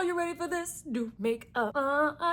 Are you ready for this? New makeup,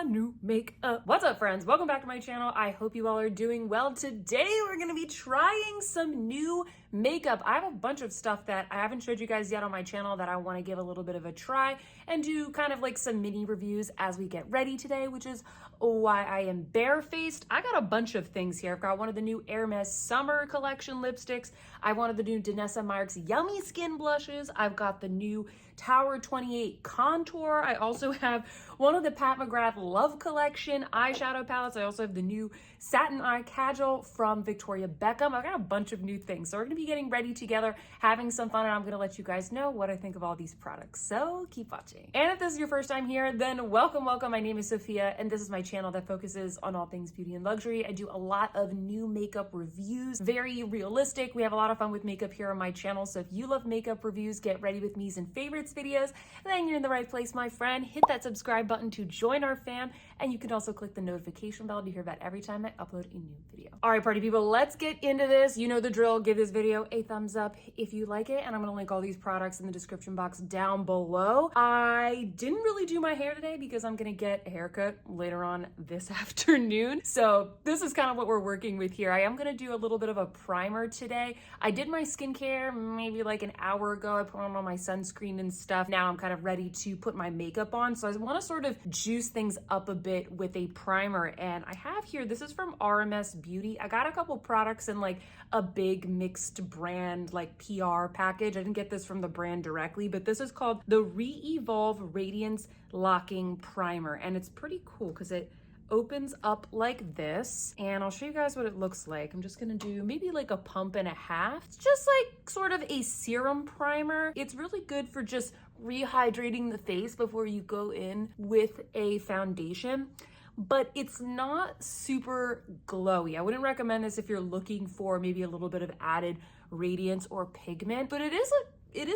new makeup. What's up, friends? Welcome back to my channel. I hope you all are doing well. Today, we're gonna be trying some new makeup. I have a bunch of stuff that I haven't showed you guys yet on my channel that I wanna give a little bit of a try and do kind of like some mini reviews as we get ready today, which is why I am barefaced. I got a bunch of things here. I've got one of the new Hermes Summer Collection lipsticks. I wanted the new Danessa Myricks Yummy Skin blushes. I've got the new Tower 28 Contour. I also have one of the Pat McGrath Love Collection eyeshadow palettes. I also have the new Satin Eye Cajal from Victoria Beckham. I've got a bunch of new things. So we're gonna be getting ready together, having some fun, and I'm gonna let you guys know what I think of all these products. So keep watching. And if this is your first time here, then welcome, welcome. My name is Sophia, and this is my channel that focuses on all things beauty and luxury. I do a lot of new makeup reviews, very realistic. We have a lot of fun with makeup here on my channel. So if you love makeup reviews, get ready with me's and favorites videos, then you're in the right place, my friend. Hit that subscribe button to join our fam, and you can also click the notification bell to hear about every time I upload a new video. All right, party people, let's get into this. You know the drill. Give this video a thumbs up if you like it, and I'm gonna link all these products in the description box down below. I didn't really do my hair today because I'm gonna get a haircut later on this afternoon. So this is kind of what we're working with here. I am gonna do a little bit of a primer today. I did my skincare maybe like an hour ago. I put on all my sunscreen and stuff. Now I'm kind of ready to put my makeup on. So I want to sort of juice things up a bit with a primer. And I have here, this is from RMS Beauty. I got a couple products in like a big mixed brand like PR package. I didn't get this from the brand directly, but this is called the Re-Evolve Radiance Locking Primer. And it's pretty cool because it opens up like this, and I'll show you guys what it looks like. I'm just gonna do maybe like a pump and a half. It's just like sort of a serum primer. It's really good for just rehydrating the face before you go in with a foundation, but it's not super glowy. I wouldn't recommend this if you're looking for maybe a little bit of added radiance or pigment, but it is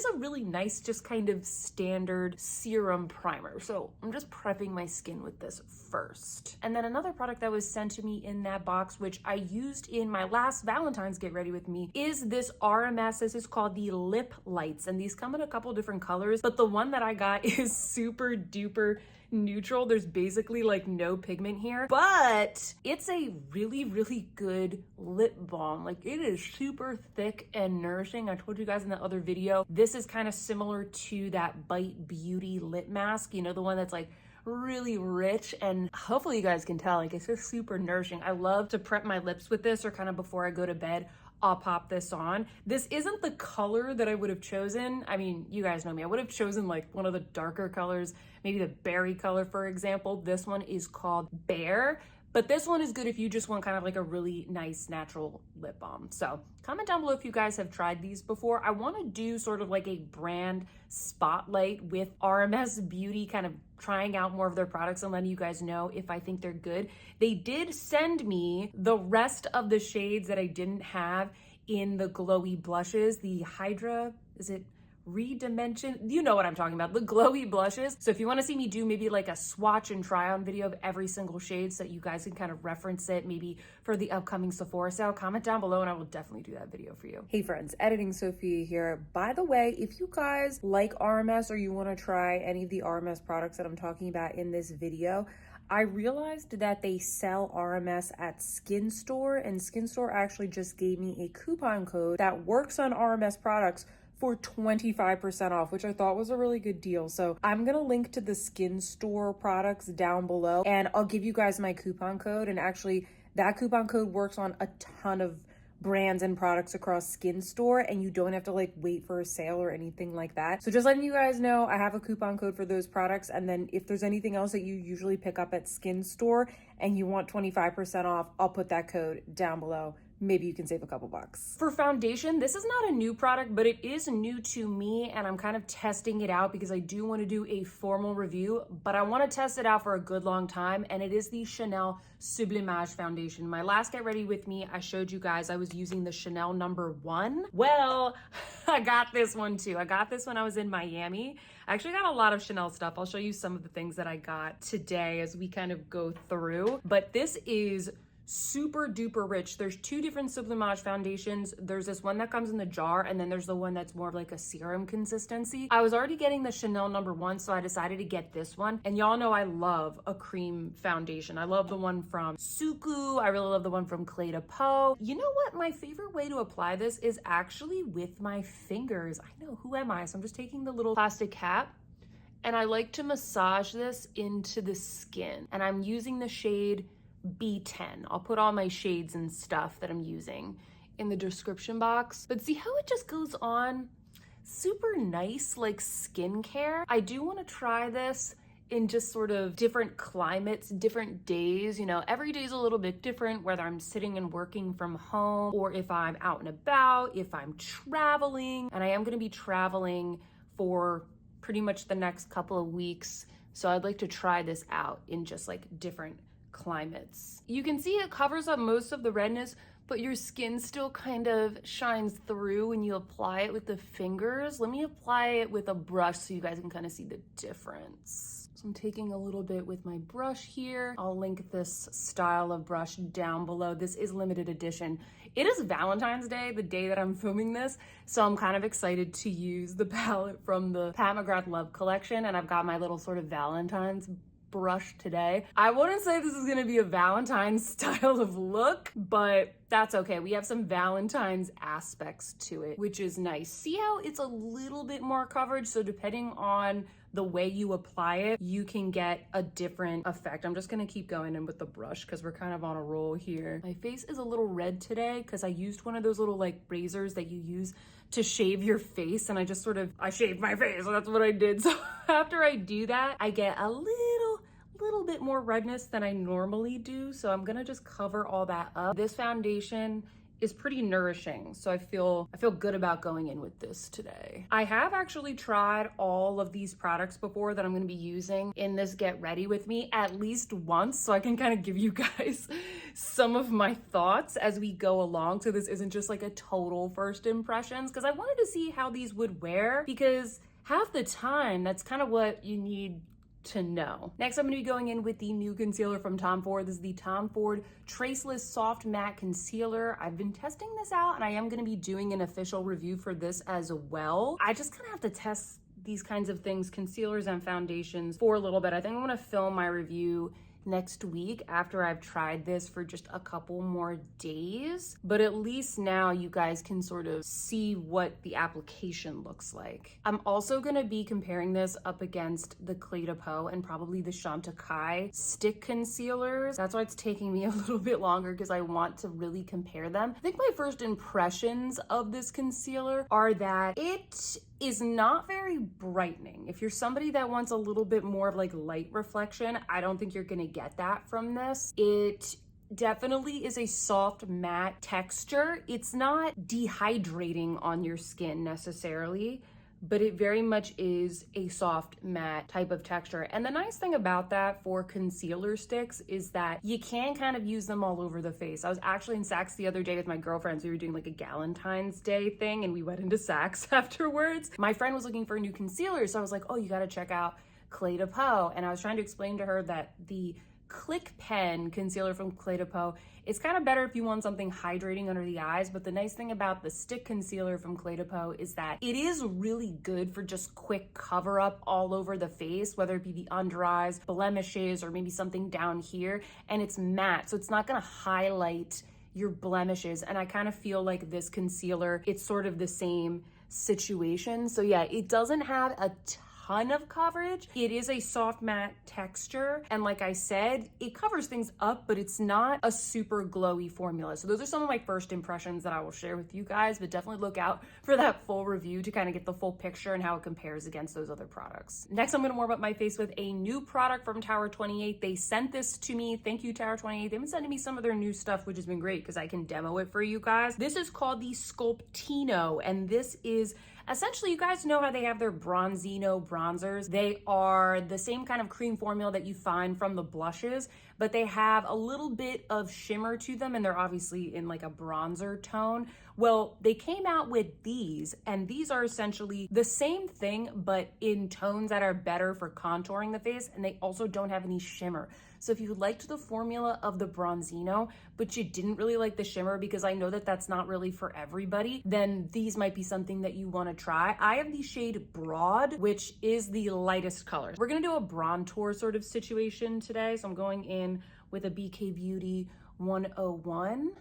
a really nice, just kind of standard serum primer. So I'm just prepping my skin with this first. And then another product that was sent to me in that box, which I used in my last Valentine's Get Ready With Me, is this RMS. This is called the Lip Lights, and these come in a couple different colors, but the one that I got is super duper neutral. There's basically like no pigment here, but it's a really, really good lip balm. Like, it is super thick and nourishing. I told you guys in the other video, this is kind of similar to that Bite Beauty lip mask, you know, the one that's like really rich, and hopefully you guys can tell, like, it's just super nourishing. I love to prep my lips with this, or kind of before I go to bed, I'll pop this on. This isn't the color that I would have chosen. I mean, you guys know me. I would have chosen like one of the darker colors, maybe the berry color, for example. This one is called Bear, but this one is good if you just want kind of like a really nice natural lip balm. So comment down below if you guys have tried these before. I want to do sort of like a brand spotlight with RMS Beauty, kind of trying out more of their products and letting you guys know if I think they're good. They did send me the rest of the shades that I didn't have in the glowy blushes, the Hydra, is it Redimension? You know what I'm talking about, the glowy blushes. So if you want to see me do maybe like a swatch and try on video of every single shade so that you guys can kind of reference it maybe for the upcoming Sephora sale, comment down below and I will definitely do that video for you. Hey friends, Editing Sophia here. By the way, if you guys like RMS or you want to try any of the RMS products that I'm talking about in this video, I realized that they sell RMS at Skin Store, and Skin Store actually just gave me a coupon code that works on RMS products for 25% off, which I thought was a really good deal. So I'm gonna link to the Skin Store products down below, and I'll give you guys my coupon code. And actually that coupon code works on a ton of brands and products across Skin Store, and you don't have to like wait for a sale or anything like that. So just letting you guys know, I have a coupon code for those products, and then if there's anything else that you usually pick up at Skin Store and you want 25% off, I'll put that code down below. Maybe you can save a couple bucks. For foundation, this is not a new product, but it is new to me, and I'm kind of testing it out because I do want to do a formal review, but I want to test it out for a good long time, and it is the Chanel Sublimage foundation. My last Get Ready With Me, I showed you guys I was using the Chanel #1. Well, I got this one too. I got this when I was in Miami. I actually got a lot of Chanel stuff. I'll show you some of the things that I got today as we kind of go through, but this is super duper rich. There's two different sublimage foundations. There's this one that comes in the jar, and then there's the one that's more of like a serum consistency. I was already getting the Chanel #1, so I decided to get this one. And y'all know I love a cream foundation. I love the one from Suqqu. I really love the one from Clé de Peau. You know what? My favorite way to apply this is actually with my fingers. I know, who am I? So I'm just taking the little plastic cap, and I like to massage this into the skin. And I'm using the shade B10. I'll put all my shades and stuff that I'm using in the description box. But see how it just goes on? Super nice, like skincare. I do want to try this in just sort of different climates, different days. You know, every day is a little bit different, whether I'm sitting and working from home or if I'm out and about, if I'm traveling. And I am going to be traveling for pretty much the next couple of weeks. So I'd like to try this out in just like different climates. You can see it covers up most of the redness, but your skin still kind of shines through when you apply it with the fingers. Let me apply it with a brush so you guys can kind of see the difference. So I'm taking a little bit with my brush here. I'll link this style of brush down below. This is limited edition. It is Valentine's Day, the day that I'm filming this, so I'm kind of excited to use the palette from the Pat McGrath Love collection, and I've got my little sort of Valentine's brush today. I wouldn't say this is gonna be a Valentine's style of look, but that's okay. We have some Valentine's aspects to it, which is nice. See how it's a little bit more coverage? So depending on the way you apply it, you can get a different effect. I'm just gonna keep going in with the brush because we're kind of on a roll here. My face is a little red today because I used one of those little like razors that you use to shave your face, and I shaved my face, so that's what I did. So after I do that, I get a little bit more redness than I normally do. So I'm gonna just cover all that up. This foundation is pretty nourishing, so I feel good about going in with this today. I have actually tried all of these products before that I'm gonna be using in this Get Ready With Me at least once, so I can kind of give you guys some of my thoughts as we go along, so this isn't just like a total first impressions, because I wanted to see how these would wear, because half the time that's kind of what you need to know. Next, I'm going to be going in with the new concealer from Tom Ford. This is the Tom Ford Traceless Soft Matte Concealer. I've been testing this out, and I am going to be doing an official review for this as well. I just kind of have to test these kinds of things, concealers and foundations, for a little bit. I think I'm going to film my review next week after I've tried this for just a couple more days, but at least now you guys can sort of see what the application looks like. I'm also going to be comparing this up against the Clé de Peau and probably the Chantecaille stick concealers. That's why it's taking me a little bit longer, because I want to really compare them. I think my first impressions of this concealer are that it is not very brightening. If you're somebody that wants a little bit more of like light reflection, I don't think you're gonna get that from this. It definitely is a soft matte texture. It's not dehydrating on your skin necessarily, but it very much is a soft matte type of texture. And the nice thing about that for concealer sticks is that you can kind of use them all over the face. I was actually in Saks the other day with my girlfriends. We were doing like a Galentine's Day thing, and we went into Saks afterwards. My friend was looking for a new concealer, so I was like, oh, you gotta check out Clé de Peau. And I was trying to explain to her that the Click Pen concealer from Clé de Peau, it's kind of better if you want something hydrating under the eyes, but the nice thing about the stick concealer from Clé de Peau is that it is really good for just quick cover up all over the face, whether it be the under eyes, blemishes, or maybe something down here, and it's matte, so it's not gonna highlight your blemishes. And I kind of feel like this concealer, it's sort of the same situation. So yeah, it doesn't have a ton of coverage. It is a soft matte texture, and like I said, it covers things up, but it's not a super glowy formula. So those are some of my first impressions that I will share with you guys, but definitely look out for that full review to kind of get the full picture and how it compares against those other products. Next, I'm gonna warm up my face with a new product from Tower 28. They sent this to me. Thank you, Tower 28. They've been sending me some of their new stuff, which has been great because I can demo it for you guys. This is called the Sculptino, and this is essentially, you guys know how they have their Bronzino bronzers. They are the same kind of cream formula that you find from the blushes, but they have a little bit of shimmer to them, and they're obviously in like a bronzer tone, Well, they came out with these, and these are essentially the same thing, but in tones that are better for contouring the face, and they also don't have any shimmer. So if you liked the formula of the Bronzino, but you didn't really like the shimmer, because I know that that's not really for everybody, then these might be something that you want to try. I have the shade Broad, which is the lightest color. We're gonna do a bronzer sort of situation today. So I'm going in with a BK Beauty 101,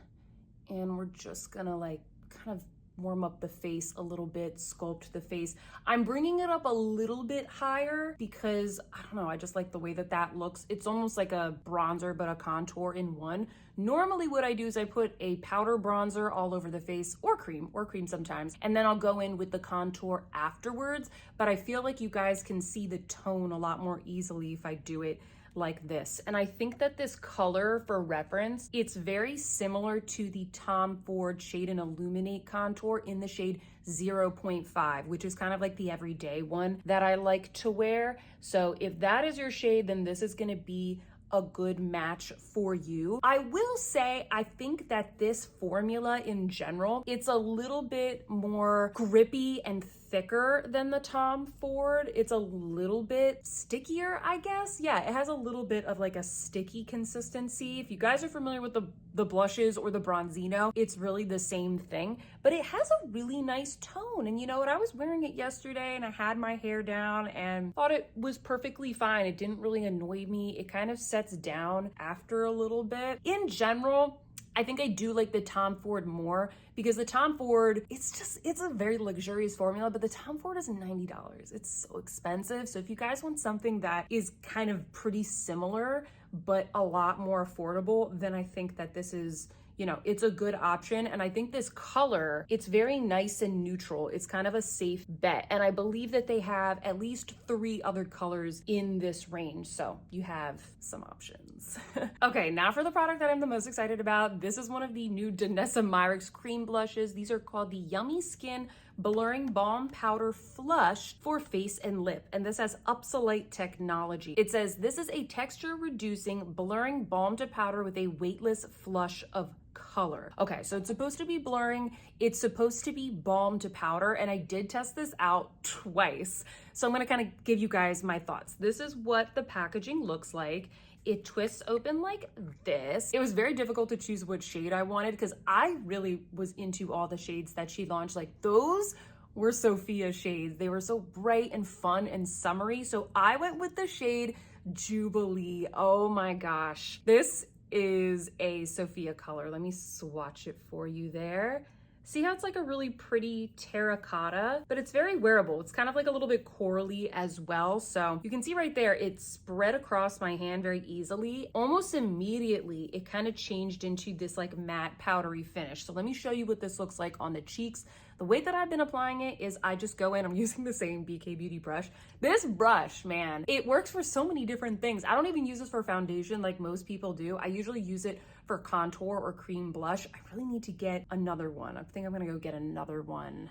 and we're just gonna like kind of warm up the face a little bit, sculpt the face. I'm bringing it up a little bit higher because, I don't know, I just like the way that that looks. It's almost like a bronzer but a contour in one. Normally what I do is I put a powder bronzer all over the face, or cream sometimes, and then I'll go in with the contour afterwards, but I feel like you guys can see the tone a lot more easily if I do it like this. And I think that this color, for reference, it's very similar to the Tom Ford Shade and Illuminate contour in the shade 0.5, which is kind of like the everyday one that I like to wear. So if that is your shade, then this is gonna be a good match for you. I will say, I think that this formula in general, it's a little bit more grippy and thicker than the Tom Ford. It's a little bit stickier, I guess. Yeah, it has a little bit of like a sticky consistency. If you guys are familiar with the blushes or the Bronzino, it's really the same thing, but it has a really nice tone. And you know what? I was wearing it yesterday and I had my hair down and thought it was perfectly fine. It didn't really annoy me. It kind of sets down after a little bit. In general, I think I do like the Tom Ford more, because the Tom Ford, it's a very luxurious formula, but the Tom Ford is $90. It's so expensive. So if you guys want something that is kind of pretty similar, but a lot more affordable, then I think that this is, you know, it's a good option. And I think this color, it's very nice and neutral. It's kind of a safe bet. And I believe that they have at least 3 other colors in this range. So you have some options. Okay, now for the product that I'm the most excited about. This is one of the new Danessa Myricks cream blushes. These are called the Yummy Skin Blurring Balm Powder Flush for face and lip. And this has Upsolite technology. It says, this is a texture reducing blurring balm to powder with a weightless flush of color. Okay, so it's supposed to be blurring, it's supposed to be balm to powder, and I did test this out twice. So I'm gonna kind of give you guys my thoughts. This is what the packaging looks like. It twists open like this. It was very difficult to choose what shade I wanted, because I really was into all the shades that she launched. Like, those were Sophia shades. They were so bright and fun and summery. So I went with the shade Jubilee. Oh my gosh. This is a Sophia color. Let me swatch it for you there. See how it's like a really pretty terracotta, but it's very wearable. It's kind of like a little bit corally as well. So you can see right there, it spread across my hand very easily. Almost immediately, it kind of changed into this like matte powdery finish. So let me show you what this looks like on the cheeks. The way that I've been applying it is I just go in, I'm using the same BK Beauty brush. This brush, man, it works for so many different things. I don't even use this for foundation like most people do. I usually use it for contour or cream blush. I really need to get another one. I think I'm gonna go get another one.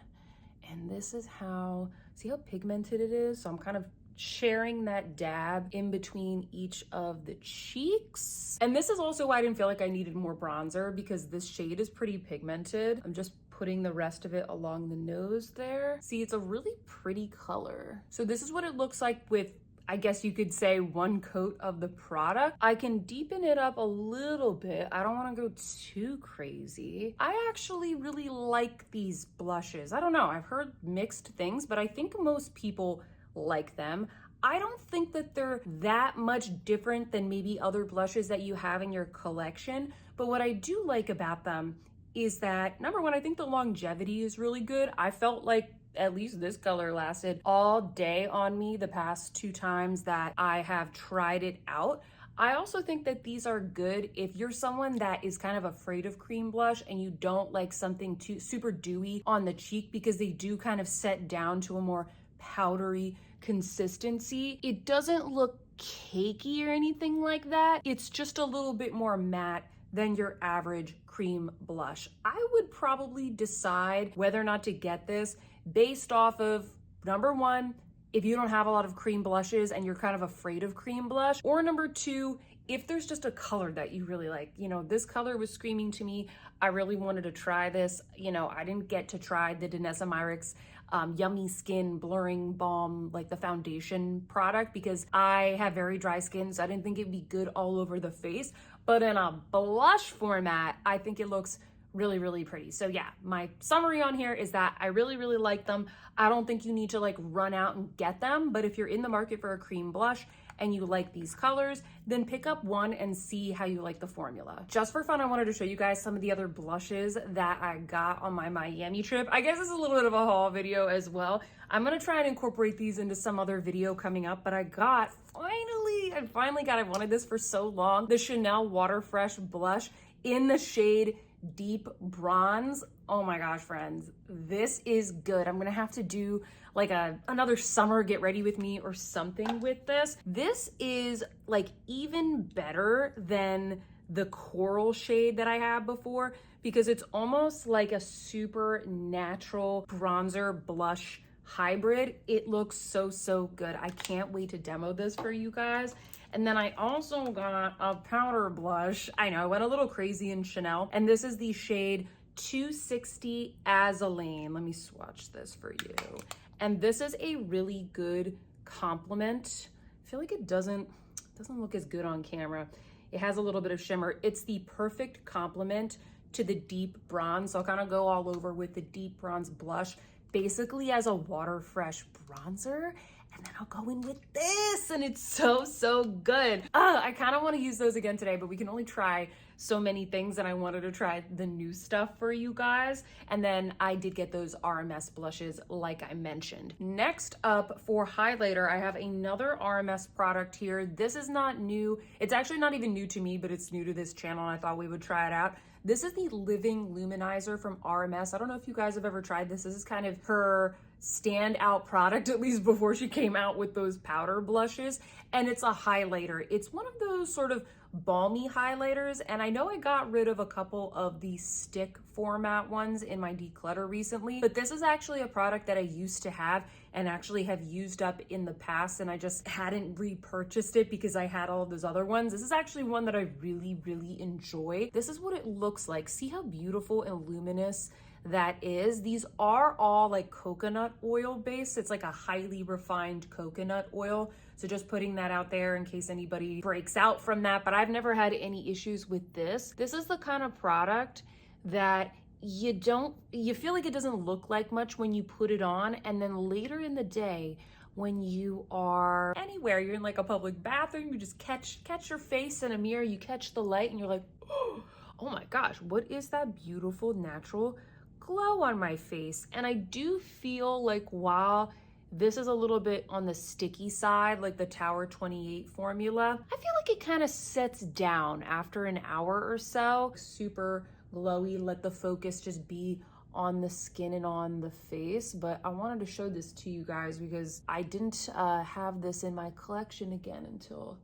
And this is how, see how pigmented it is? So I'm kind of sharing that dab in between each of the cheeks. And this is also why I didn't feel like I needed more bronzer, because this shade is pretty pigmented. I'm just putting the rest of it along the nose there. See, it's a really pretty color. So this is what it looks like with, I guess you could say, one coat of the product. I can deepen it up a little bit. I don't want to go too crazy. I actually really like these blushes. I don't know, I've heard mixed things, but I think most people like them. I don't think that they're that much different than maybe other blushes that you have in your collection, but what I do like about them is that, number one, I think the longevity is really good. I felt like at least this color lasted all day on me the past 2 times that I have tried it out. I also think that these are good if you're someone that is kind of afraid of cream blush and you don't like something too super dewy on the cheek, because they do kind of set down to a more powdery consistency. It doesn't look cakey or anything like that. It's just a little bit more matte than your average cream blush. I would probably decide whether or not to get this based off of, number one, if you don't have a lot of cream blushes and you're kind of afraid of cream blush. Or number two, if there's just a color that you really like. You know, this color was screaming to me. I really wanted to try this. You know, I didn't get to try the Danessa Myricks Yummy Skin Blurring Balm, like the foundation product, because I have very dry skin, so I didn't think it'd be good all over the face. But in a blush format, I think it looks really, really pretty. So yeah, my summary on here is that I really, really like them. I don't think you need to like run out and get them, but if you're in the market for a cream blush and you like these colors, then pick up one and see how you like the formula. Just for fun, I wanted to show you guys some of the other blushes that I got on my Miami trip. I guess this is a little bit of a haul video as well. I'm gonna try and incorporate these into some other video coming up, but I finally got, I wanted this for so long, the Chanel Water Fresh blush in the shade Deep Bronze. Oh my gosh, friends, this is good. I'm gonna have to do like another summer get ready with me or something with this. This is like even better than the coral shade that I had before, because it's almost like a super natural bronzer blush hybrid. It looks so, so good. I can't wait to demo this for you guys. And then I also got a powder blush. I know, I went a little crazy in Chanel, and this is the shade 260 Azalane. Let me swatch this for you. And this is a really good complement. I feel like it doesn't look as good on camera. It has a little bit of shimmer. It's the perfect complement to the deep bronze. So I'll kind of go all over with the deep bronze blush, basically as a water fresh bronzer. And then I'll go in with this, and it's so, so good. I kind of want to use those again today, but we can only try so many things, and I wanted to try the new stuff for you guys. And then I did get those RMS blushes like I mentioned. Next up for highlighter, I have another RMS product here. This is not new. It's actually not even new to me, but it's new to this channel, and I thought we would try it out. This is the Living Luminizer from RMS. I don't know if you guys have ever tried this. This is kind of her standout product, at least before she came out with those powder blushes. And it's a highlighter. It's one of those sort of balmy highlighters, and I know I got rid of a couple of the stick format ones in my declutter recently, but this is actually a product that I used to have and actually have used up in the past, and I just hadn't repurchased it because I had all of those other ones. This is actually one that I really, really enjoy. This is what it looks like. See how beautiful and luminous that is? These are all like coconut oil based. It's like a highly refined coconut oil. So just putting that out there in case anybody breaks out from that, but I've never had any issues with this. This is the kind of product that you feel like it doesn't look like much when you put it on, and then later in the day when you are anywhere, you're in like a public bathroom, you just catch your face in a mirror, you catch the light, and you're like, oh my gosh, what is that beautiful natural glow on my face? And I do feel like while this is a little bit on the sticky side, like the Tower 28 formula, I feel like it kind of sets down after an hour or so. Super glowy, let the focus just be on the skin and on the face. But I wanted to show this to you guys because I didn't have this in my collection again until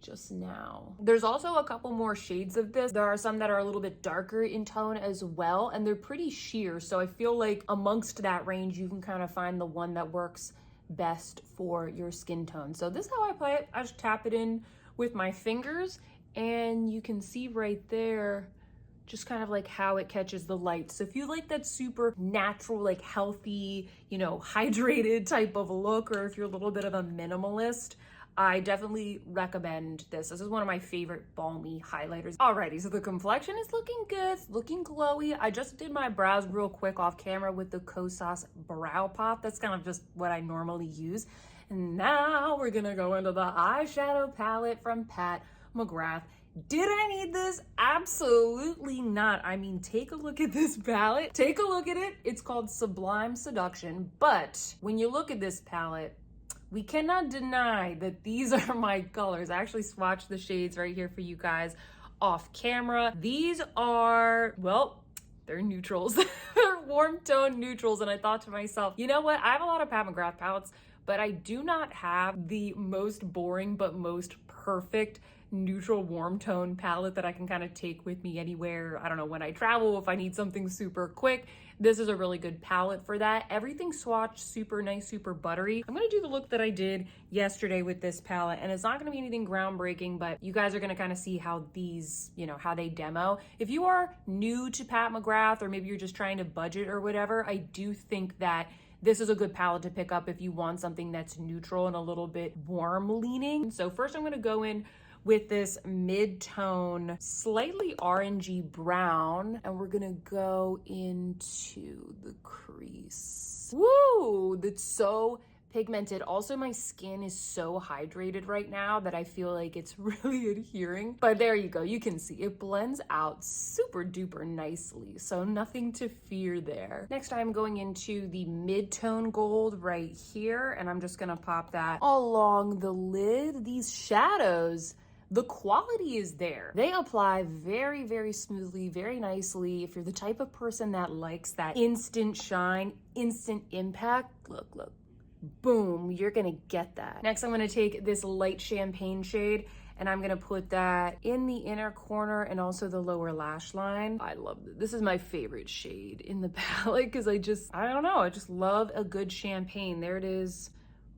just now. There's also a couple more shades of this. There are some that are a little bit darker in tone as well, and they're pretty sheer. So I feel like amongst that range, you can kind of find the one that works best for your skin tone. So this is how I apply it. I just tap it in with my fingers, and you can see right there just kind of like how it catches the light. So if you like that super natural, like healthy, you know, hydrated type of look, or if you're a little bit of a minimalist, I definitely recommend this. This is one of my favorite balmy highlighters. Alrighty, so the complexion is looking good, it's looking glowy. I just did my brows real quick off camera with the Kosas Brow Pop. That's kind of just what I normally use. And now we're gonna go into the eyeshadow palette from McGrath. Did I need this? Absolutely not. I mean, take a look at this palette. Take a look at it. It's called Sublime Seduction. But when you look at this palette, we cannot deny that these are my colors. I actually swatched the shades right here for you guys off camera. These are, well, they're neutrals. They're warm tone neutrals. And I thought to myself, you know what? I have a lot of McGrath palettes, but I do not have the most boring but most perfect neutral warm tone palette that I can kind of take with me anywhere. I don't know, when I travel, if I need something super quick, this is a really good palette for that. Everything swatched super nice, super buttery. I'm gonna do the look that I did yesterday with this palette, and it's not gonna be anything groundbreaking, but you guys are gonna kind of see how these, you know, how they demo. If you are new to Pat McGrath, or maybe you're just trying to budget or whatever, I do think that this is a good palette to pick up if you want something that's neutral and a little bit warm leaning. So first I'm gonna go in with this mid-tone, slightly orangey brown, and we're gonna go into the crease. Woo, that's so pigmented. Also, my skin is so hydrated right now that I feel like it's really adhering. But there you go, you can see it blends out super duper nicely, so nothing to fear there. Next, I'm going into the mid-tone gold right here, and I'm just gonna pop that along the lid. These shadows, the quality is there. They apply very, very smoothly, very nicely. If you're the type of person that likes that instant shine, instant impact, look, boom, you're gonna get that. Next, I'm gonna take this light champagne shade and I'm gonna put that in the inner corner and also the lower lash line. I love this. This is my favorite shade in the palette because I don't know, I just love a good champagne. There it is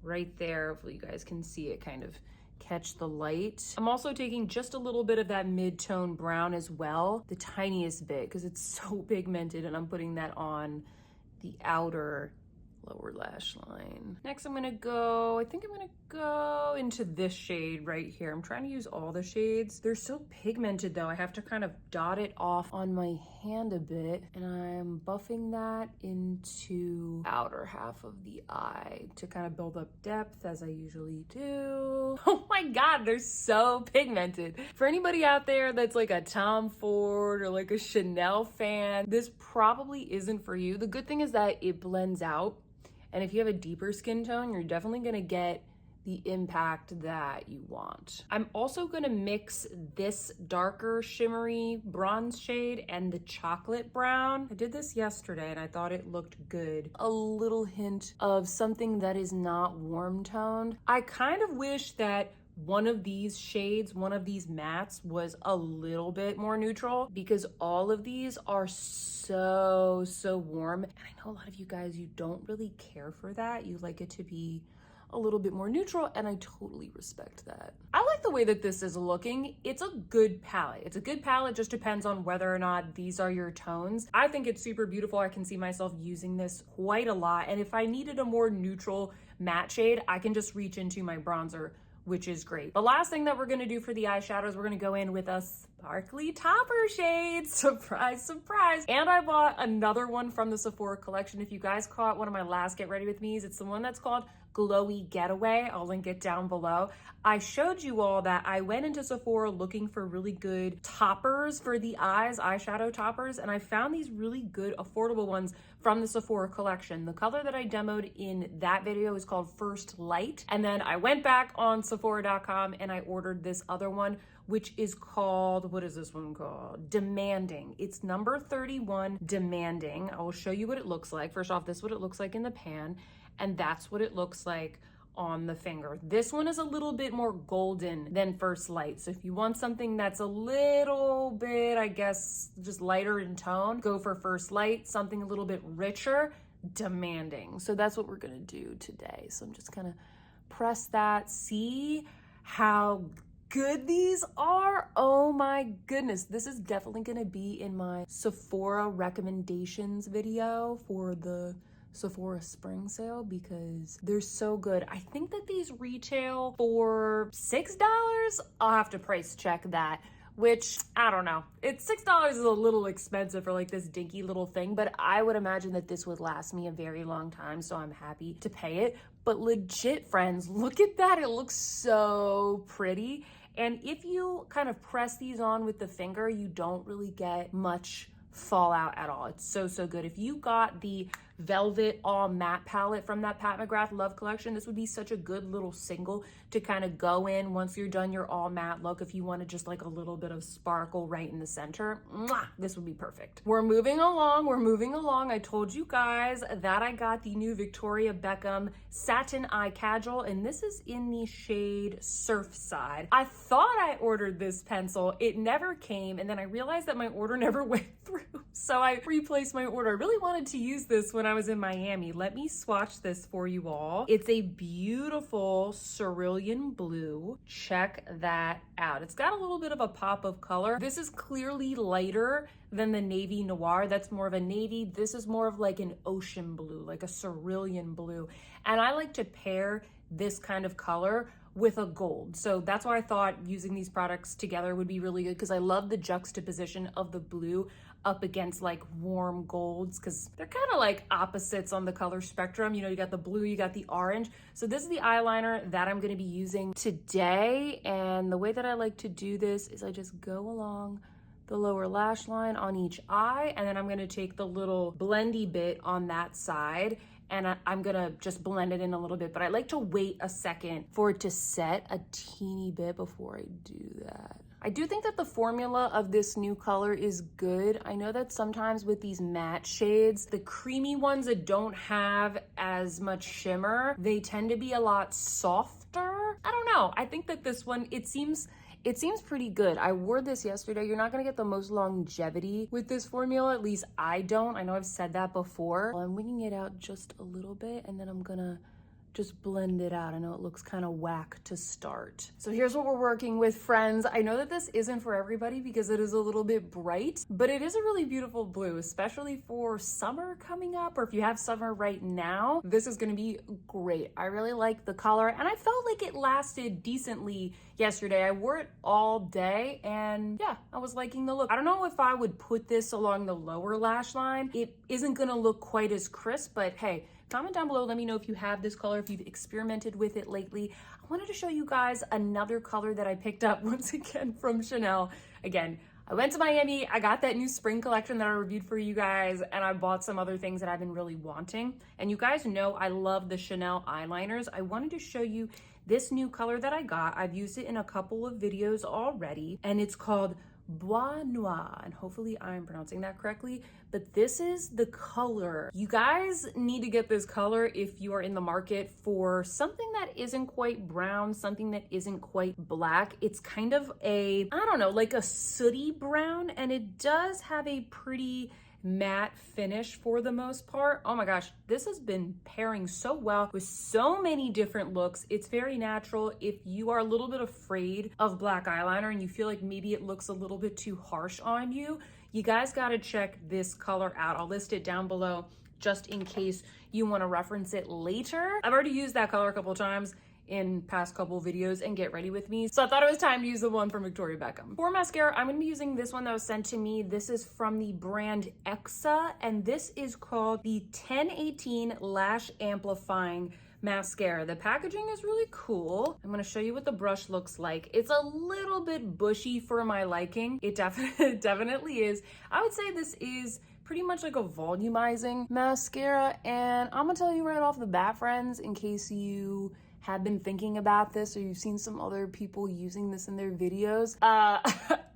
right there. Hopefully you guys can see it kind of catch the light. I'm also taking just a little bit of that mid-tone brown as well, the tiniest bit, because it's so pigmented, and I'm putting that on the outer lower lash line. Next, I think I'm gonna go into this shade right here. I'm trying to use all the shades. They're so pigmented though, I have to kind of dot it off on my hand a bit, and I'm buffing that into outer half of the eye to kind of build up depth as I usually do. Oh my God, they're so pigmented. For anybody out there that's like a Tom Ford or like a Chanel fan, this probably isn't for you. The good thing is that it blends out. And if you have a deeper skin tone, you're definitely gonna get the impact that you want. I'm also gonna mix this darker shimmery bronze shade and the chocolate brown. I did this yesterday and I thought it looked good. A little hint of something that is not warm toned. I kind of wish that one of these shades, one of these mattes was a little bit more neutral, because all of these are so warm. And I know a lot of you guys, you don't really care for that. You like it to be a little bit more neutral, and I totally respect that. I like the way that this is looking. It's a good palette. It's a good palette, just depends on whether or not these are your tones. I think it's super beautiful. I can see myself using this quite a lot. And if I needed a more neutral matte shade, I can just reach into my bronzer, which is great. The last thing that we're gonna do for the eyeshadows, we're gonna go in with a sparkly topper shade. Surprise, surprise. And I bought another one from the Sephora collection. If you guys caught one of my last Get Ready With Me's, it's the one that's called Glowy Getaway. I'll link it down below. I showed you all that I went into Sephora looking for really good toppers for the eyes, eyeshadow toppers, and I found these really good affordable ones from the Sephora collection. The color that I demoed in that video is called First Light. And then I went back on Sephora.com and I ordered this other one, which is called, what is this one called? Demanding. It's number 31, Demanding. I will show you what it looks like. First off, this is what it looks like in the pan, and that's what it looks like on the finger. This one is a little bit more golden than First Light. So if you want something that's a little bit, I guess, just lighter in tone, go for First Light. Something a little bit richer, Demanding. So that's what we're gonna do today. So I'm just gonna press that. See how good these are? Oh my goodness. This is definitely gonna be in my Sephora recommendations video for the Sephora spring sale because they're so good. I think that these retail for $6. I'll have to price check that, which I don't know. It's $6 is a little expensive for like this dinky little thing, but I would imagine that this would last me a very long time, so I'm happy to pay it. But legit, friends, look at that. It looks so pretty. And if you kind of press these on with the finger, you don't really get much fallout at all. It's so good. If you got the velvet all matte palette from that Pat McGrath Love collection, this would be such a good little single to kind of go in once you're done your all matte look. If you wanted just like a little bit of sparkle right in the center, this would be perfect. We're moving along. I told you guys that I got the new Victoria Beckham Satin Eye Cajal, and this is in the shade Surfside. I thought I ordered this pencil, it never came, and then I realized that my order never went through, so I replaced my order. I really wanted to use this when I was in Miami. Let me swatch this for you all. It's a beautiful cerulean blue. Check that out. It's got a little bit of a pop of color. This is clearly lighter than the navy noir. That's more of a navy. This is more of like an ocean blue, like a cerulean blue. And I like to pair this kind of color with a gold. So that's why I thought using these products together would be really good, because I love the juxtaposition of the blue up against like warm golds, because they're kind of like opposites on the color spectrum. You know, you got the blue, you got the orange. So this is the eyeliner that I'm going to be using today. And the way that I like to do this is I just go along the lower lash line on each eye, and then I'm going to take the little blendy bit on that side, and I'm gonna just blend it in a little bit, but I like to wait a second for it to set a teeny bit before I do that. I do think that the formula of this new color is good. I know that sometimes with these matte shades, the creamy ones that don't have as much shimmer, they tend to be a lot softer. I don't know. I think that this one, it seems pretty good. I wore this yesterday. You're not gonna get the most longevity with this formula, at least I don't. I know I've said that before. I'm winging it out just a little bit, and then I'm gonna just blend it out. I know it looks kind of whack to start. So here's what we're working with, friends. I know that this isn't for everybody because it is a little bit bright, but it is a really beautiful blue, especially for summer coming up, or if you have summer right now, this is gonna be great. I really like the color, and I felt like it lasted decently yesterday. I wore it all day, and yeah, I was liking the look. I don't know if I would put this along the lower lash line. It isn't gonna look quite as crisp, but hey, comment down below, let me know if you have this color, if you've experimented with it lately. I wanted to show you guys another color that I picked up once again from Chanel. Again, I went to Miami, I got that new spring collection that I reviewed for you guys, and I bought some other things that I've been really wanting. And you guys know I love the Chanel eyeliners. I wanted to show you this new color that I got. I've used it in a couple of videos already, and it's called Bois Noir, and hopefully I'm pronouncing that correctly, but this is the color. You guys need to get this color if you are in the market for something that isn't quite brown, something that isn't quite black. It's kind of a, I don't know, like a sooty brown, and it does have a pretty matte finish for the most part. Oh my gosh, this has been pairing so well with so many different looks. It's very natural. If you are a little bit afraid of black eyeliner and you feel like maybe it looks a little bit too harsh on you, you guys got to check this color out. I'll list it down below just in case you want to reference it later. I've already used that color a couple of times in past couple videos and get ready with me, so I thought it was time to use the one from Victoria Beckham. For mascara, I'm gonna be using this one that was sent to me. This is from the brand Exa, and this is called the 1018 Lash Amplifying Mascara. The packaging is really cool. I'm gonna show you what the brush looks like. It's a little bit bushy for my liking. It definitely is. I would say this is pretty much like a volumizing mascara, and I'm gonna tell you right off the bat, friends, in case you have been thinking about this or you've seen some other people using this in their videos, I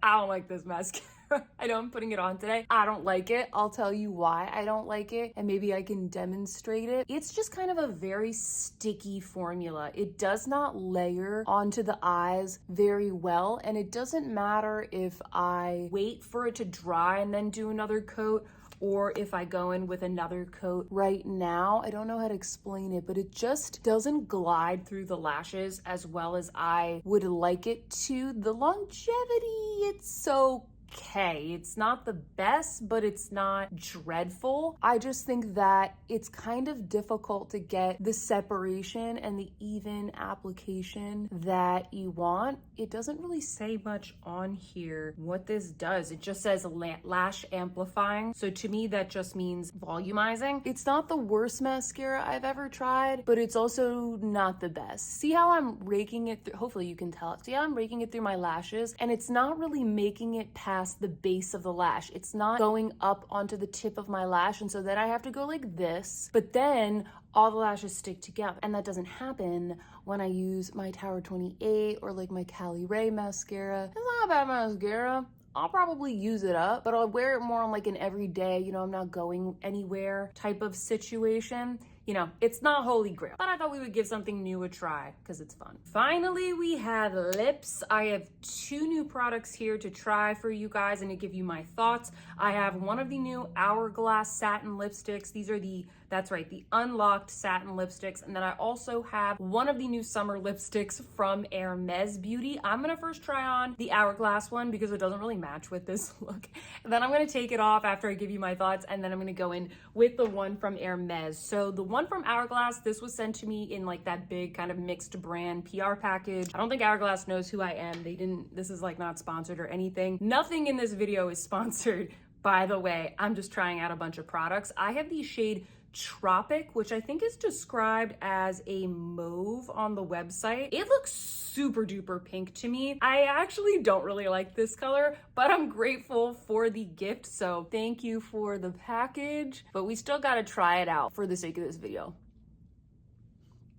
don't like this mascara. I know I'm putting it on today. I don't like it. I'll tell you why I don't like it, and maybe I can demonstrate it. It's just kind of a very sticky formula. It does not layer onto the eyes very well, and it doesn't matter if I wait for it to dry and then do another coat, or if I go in with another coat right now. I don't know how to explain it, but it just doesn't glide through the lashes as well as I would like it to. The longevity, it's okay. It's not the best, but it's not dreadful. I just think that it's kind of difficult to get the separation and the even application that you want. It doesn't really say much on here what this does. It just says lash amplifying. So to me, that just means volumizing. It's not the worst mascara I've ever tried, but it's also not the best. See how I'm raking it through? Hopefully you can tell. See how I'm raking it through my lashes, and it's not really making it past past the base of the lash. It's not going up onto the tip of my lash, and so then I have to go like this, but then all the lashes stick together. And that doesn't happen when I use my Tower 28 or like my Cali Ray mascara. It's not a bad mascara. I'll probably use it up, but I'll wear it more on like an everyday, you know, I'm not going anywhere type of situation. You know, it's not holy grail, but I thought we would give something new a try because it's fun. Finally, we have lips. I have 2 new products here to try for you guys and to give you my thoughts. I have one of the new Hourglass satin lipsticks. These are that's right, the unlocked satin lipsticks. And then I also have one of the new summer lipsticks from Hermes Beauty. I'm gonna first try on the Hourglass one because it doesn't really match with this look. And then I'm gonna take it off after I give you my thoughts, and then I'm gonna go in with the one from Hermes. So the one from Hourglass, this was sent to me in like that big kind of mixed brand PR package. I don't think Hourglass knows who I am. This is like not sponsored or anything. Nothing in this video is sponsored, by the way. I'm just trying out a bunch of products. I have the shade Tropic, which I think is described as a mauve on the website. It looks super duper pink to me. I actually don't really like this color, but I'm grateful for the gift, so thank you for the package. But we still gotta try it out for the sake of this video.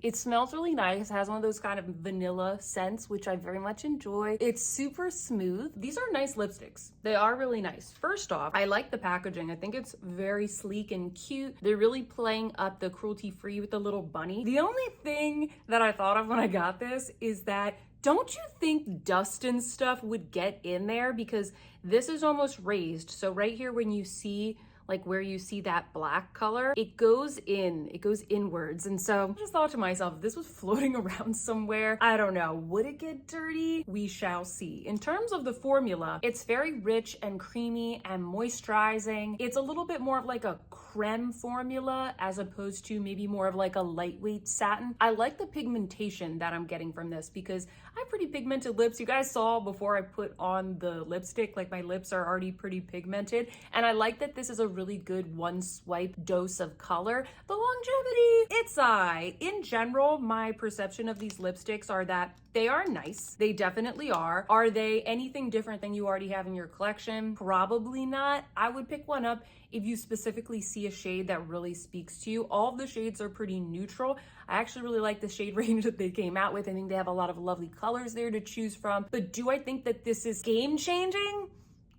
It smells really nice. It has one of those kind of vanilla scents, which I very much enjoy. It's super smooth. These are nice lipsticks. They are really nice. First off, I like the packaging. I think it's very sleek and cute. They're really playing up the cruelty-free with the little bunny. The only thing that I thought of when I got this is that, don't you think dust and stuff would get in there? Because this is almost raised. So right here when you see like where you see that black color, it goes inwards. And so I just thought to myself, if this was floating around somewhere, I don't know, would it get dirty? We shall see. In terms of the formula, it's very rich and creamy and moisturizing. It's a little bit more of like a creme formula as opposed to maybe more of like a lightweight satin. I like the pigmentation that I'm getting from this because I have pretty pigmented lips. You guys saw before I put on the lipstick, like my lips are already pretty pigmented. And I like that this is a really good one swipe dose of color. The longevity, it's in general, my perception of these lipsticks are that they are nice. They definitely are. Are they anything different than you already have in your collection? Probably not. I would pick one up if you specifically see a shade that really speaks to you. All of the shades are pretty neutral. I actually really like the shade range that they came out with. I think they have a lot of lovely colors there to choose from. But do I think that this is game changing?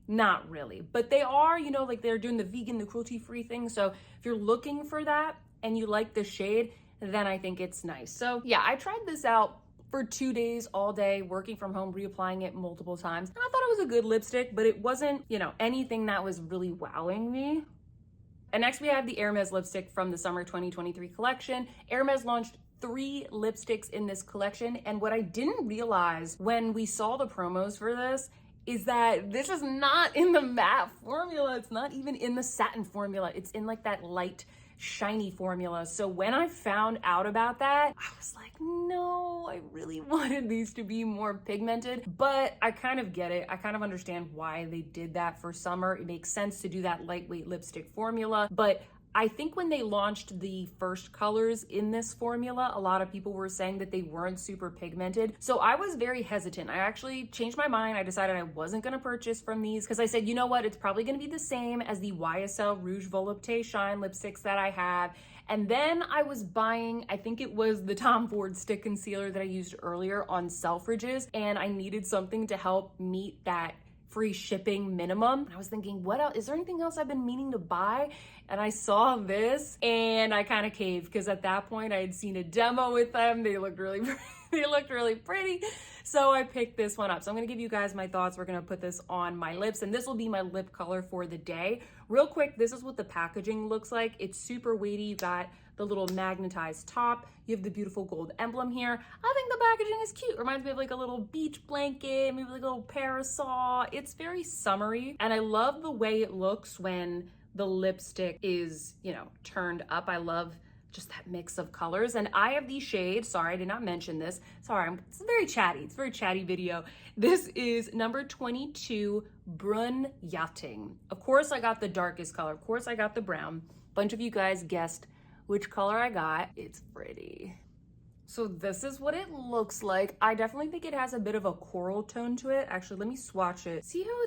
Not really, but they are, you know, like they're doing the vegan, the cruelty-free thing. So if you're looking for that and you like the shade, then I think it's nice. So yeah, I tried this out for 2 days, all day, working from home, reapplying it multiple times. And I thought it was a good lipstick, but it wasn't, you know, anything that was really wowing me. And next we have the Hermes lipstick from the summer 2023 collection. Hermes launched 3 lipsticks in this collection. And what I didn't realize when we saw the promos for this is that this is not in the matte formula. It's not even in the satin formula. It's in like that light, shiny formula. So when I found out about that, I was like, no, I really wanted these to be more pigmented, but I kind of get it. I kind of understand why they did that for summer. It makes sense to do that lightweight lipstick formula, but I think when they launched the first colors in this formula, a lot of people were saying that they weren't super pigmented. So I was very hesitant. I actually changed my mind. I decided I wasn't gonna purchase from these because I said, you know what? It's probably gonna be the same as the YSL Rouge Volupté Shine lipsticks that I have. And then I was buying, I think it was the Tom Ford stick concealer that I used earlier on Selfridges, and I needed something to help meet that free shipping minimum. I was thinking, what else? Is there anything else I've been meaning to buy? And I saw this and I kind of caved because at that point I had seen a demo with them. They looked really pretty. So I picked this one up. So I'm gonna give you guys my thoughts. We're gonna put this on my lips and this will be my lip color for the day. Real quick, this is what the packaging looks like. It's super weighty. You got the little magnetized top. You have the beautiful gold emblem here. I think the packaging is cute. Reminds me of like a little beach blanket, maybe like a little parasol. It's very summery. And I love the way it looks when the lipstick is, you know, turned up. I love just that mix of colors. And I have these shades. Sorry, I did not mention this. Sorry, it's very chatty. It's a very chatty video. This is number 22, Brun Yachting. Of course, I got the darkest color. Of course, I got the brown. A bunch of you guys guessed which color I got. It's pretty. So this is what it looks like. I definitely think it has a bit of a coral tone to it. Actually, let me swatch it. See how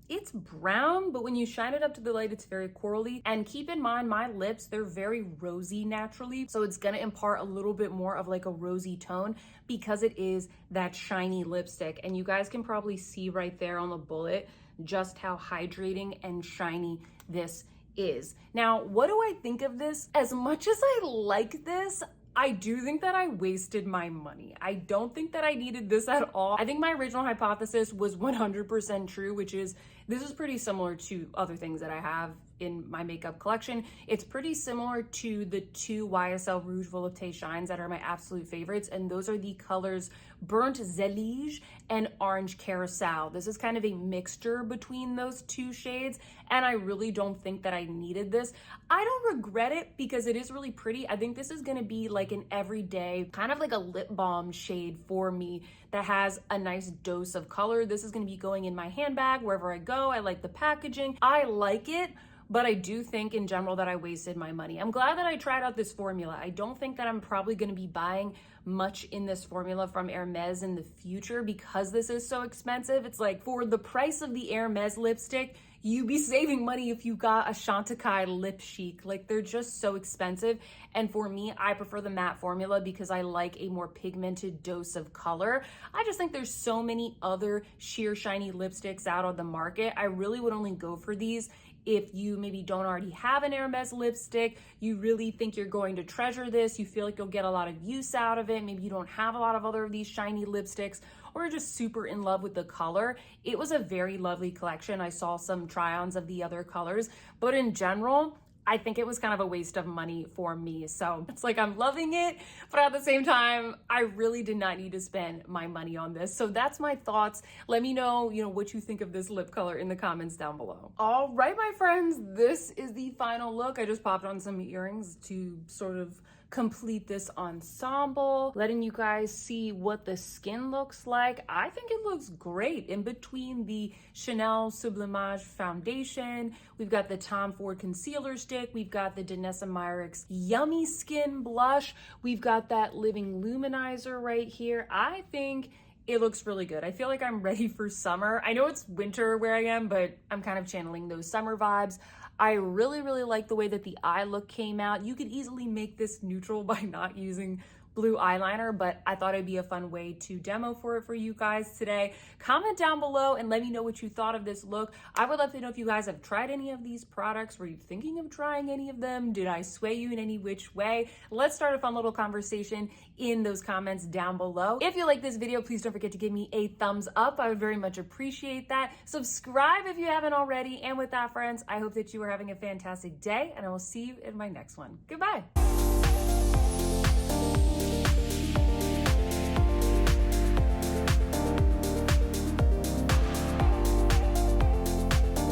it's brown, but when you shine it up to the light, it's very corally. And keep in mind, my lips, they're very rosy naturally. So it's gonna impart a little bit more of like a rosy tone because it is that shiny lipstick. And you guys can probably see right there on the bullet just how hydrating and shiny this is. Now, what do I think of this? As much as I like this, I do think that I wasted my money. I don't think that I needed this at all. I think my original hypothesis was 100% true, which is this is pretty similar to other things that I have in my makeup collection. It's pretty similar to the two YSL Rouge Volupté Shines that are my absolute favorites, and those are the colors Burnt Zelige and Orange Carousel. This is kind of a mixture between those two shades, and I really don't think that I needed this. I don't regret it because it is really pretty. I think this is gonna be like an everyday, kind of like a lip balm shade for me that has a nice dose of color. This is gonna be going in my handbag wherever I go. I like the packaging. I like it. But I do think in general that I wasted my money. I'm glad that I tried out this formula. I don't think that I'm probably gonna be buying much in this formula from Hermes in the future because this is so expensive. It's like for the price of the Hermes lipstick, you'd be saving money if you got a Chantecaille Lip Chic. Like they're just so expensive. And for me, I prefer the matte formula because I like a more pigmented dose of color. I just think there's so many other sheer shiny lipsticks out on the market. I really would only go for these if you maybe don't already have an Hermes lipstick, you really think you're going to treasure this, you feel like you'll get a lot of use out of it, maybe you don't have a lot of other of these shiny lipsticks, or you're just super in love with the color. It was a very lovely collection. I saw some try-ons of the other colors, but in general, I think it was kind of a waste of money for me. So it's like I'm loving it, but at the same time, I really did not need to spend my money on this. So that's my thoughts. Let me know, what you think of this lip color in the comments down below. All right, my friends, this is the final look. I just popped on some earrings to sort of complete this ensemble, letting you guys see what the skin looks like. I think it looks great. In between the Chanel Sublimage foundation, we've got the Tom Ford concealer stick, we've got the Danessa Myricks Yummy Skin blush, we've got that Living Luminizer right here. I think it looks really good. I feel like I'm ready for summer. I know it's winter where I am, but I'm kind of channeling those summer vibes. I really, really like the way that the eye look came out. You could easily make this neutral by not using blue eyeliner, but I thought it'd be a fun way to demo for you guys today. Comment down below and let me know what you thought of this look. I would love to know if you guys have tried any of these products. Were you thinking of trying any of them? Did I sway you in any which way? Let's start a fun little conversation in those comments down below. If you like this video, please don't forget to give me a thumbs up. I would very much appreciate that. Subscribe if you haven't already. And with that, friends, I hope that you are having a fantastic day, and I will see you in my next one. Goodbye.